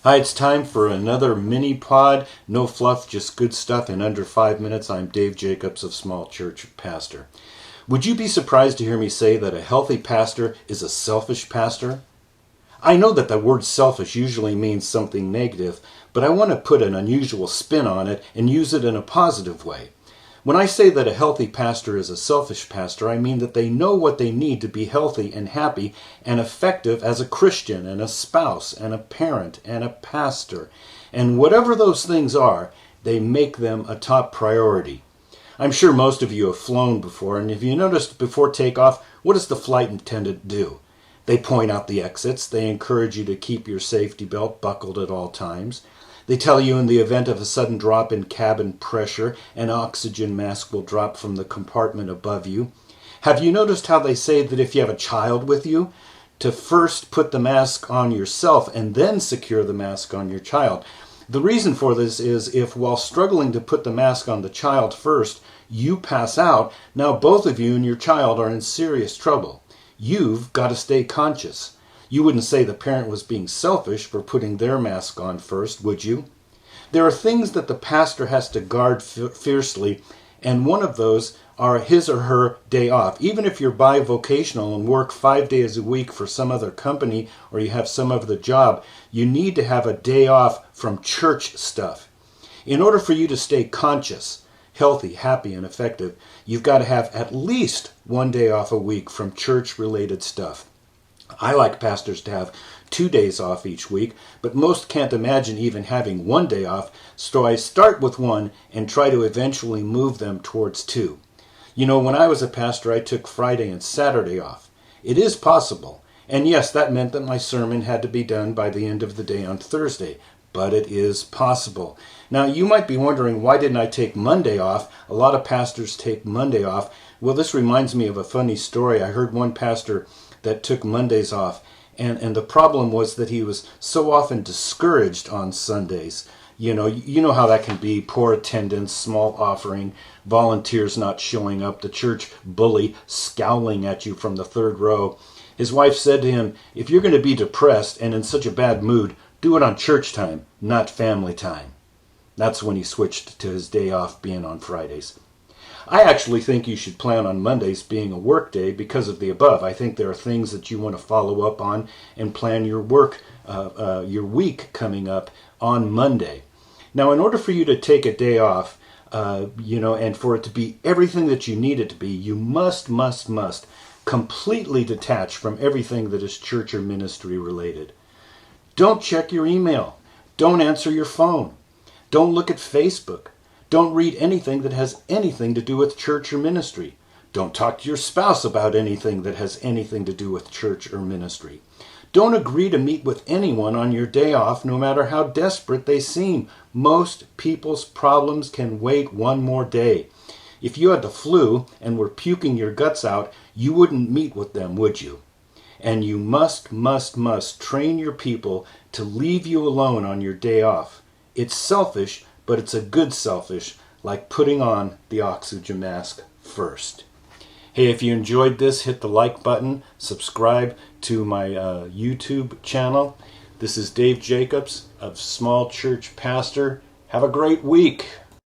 Hi, it's time for another mini pod. No fluff, just good stuff in under 5 minutes. I'm Dave Jacobs of Small Church Pastor. Would you be surprised to hear me say that a healthy pastor is a selfish pastor? I know that the word selfish usually means something negative, but I want to put an unusual spin on it and use it in a positive way. When I say that a healthy pastor is a selfish pastor, I mean that they know what they need to be healthy and happy and effective as a Christian and a spouse and a parent and a pastor. And whatever those things are, they make them a top priority. I'm sure most of you have flown before, and if you noticed before takeoff, what does the flight attendant do? They point out the exits. They encourage you to keep your safety belt buckled at all times. They tell you in the event of a sudden drop in cabin pressure, an oxygen mask will drop from the compartment above you. Have you noticed how they say that if you have a child with you, to first put the mask on yourself and then secure the mask on your child? The reason for this is if while struggling to put the mask on the child first, you pass out, now both of you and your child are in serious trouble. You've got to stay conscious. You wouldn't say the parent was being selfish for putting their mask on first, would you? There are things that the pastor has to guard fiercely, and one of those are his or her day off. Even if you're bivocational and work 5 days a week for some other company or you have some other job, you need to have a day off from church stuff. In order for you to stay conscious, healthy, happy, and effective, you've got to have at least 1 day off a week from church-related stuff. I like pastors to have 2 days off each week, but most can't imagine even having 1 day off, so I start with one and try to eventually move them towards 2. You know, when I was a pastor, I took Friday and Saturday off. It is possible, and yes, that meant that my sermon had to be done by the end of the day on Thursday, but it is possible. Now, you might be wondering, why didn't I take Monday off? A lot of pastors take Monday off. Well, this reminds me of a funny story. I heard one pastor that took Mondays off, and the problem was that he was so often discouraged on Sundays. You know how that can be: poor attendance, small offering, volunteers not showing up, the church bully scowling at you from the third row. His wife said to him, if you're going to be depressed and in such a bad mood, do it on church time, not family time. That's when he switched to his day off being on Fridays. I actually think you should plan on Mondays being a work day because of the above. I think there are things that you want to follow up on and plan your your week coming up on Monday. Now, in order for you to take a day off, and for it to be everything that you need it to be, you must completely detach from everything that is church or ministry related. Don't check your email. Don't answer your phone. Don't look at Facebook. Don't read anything that has anything to do with church or ministry. Don't talk to your spouse about anything that has anything to do with church or ministry. Don't agree to meet with anyone on your day off, no matter how desperate they seem. Most people's problems can wait one more day. If you had the flu and were puking your guts out, you wouldn't meet with them, would you? And you must train your people to leave you alone on your day off. It's selfish, but it's a good selfish, like putting on the oxygen mask first. Hey, if you enjoyed this, hit the like button, subscribe to my YouTube channel. This is Dave Jacobs of Small Church Pastor. Have a great week.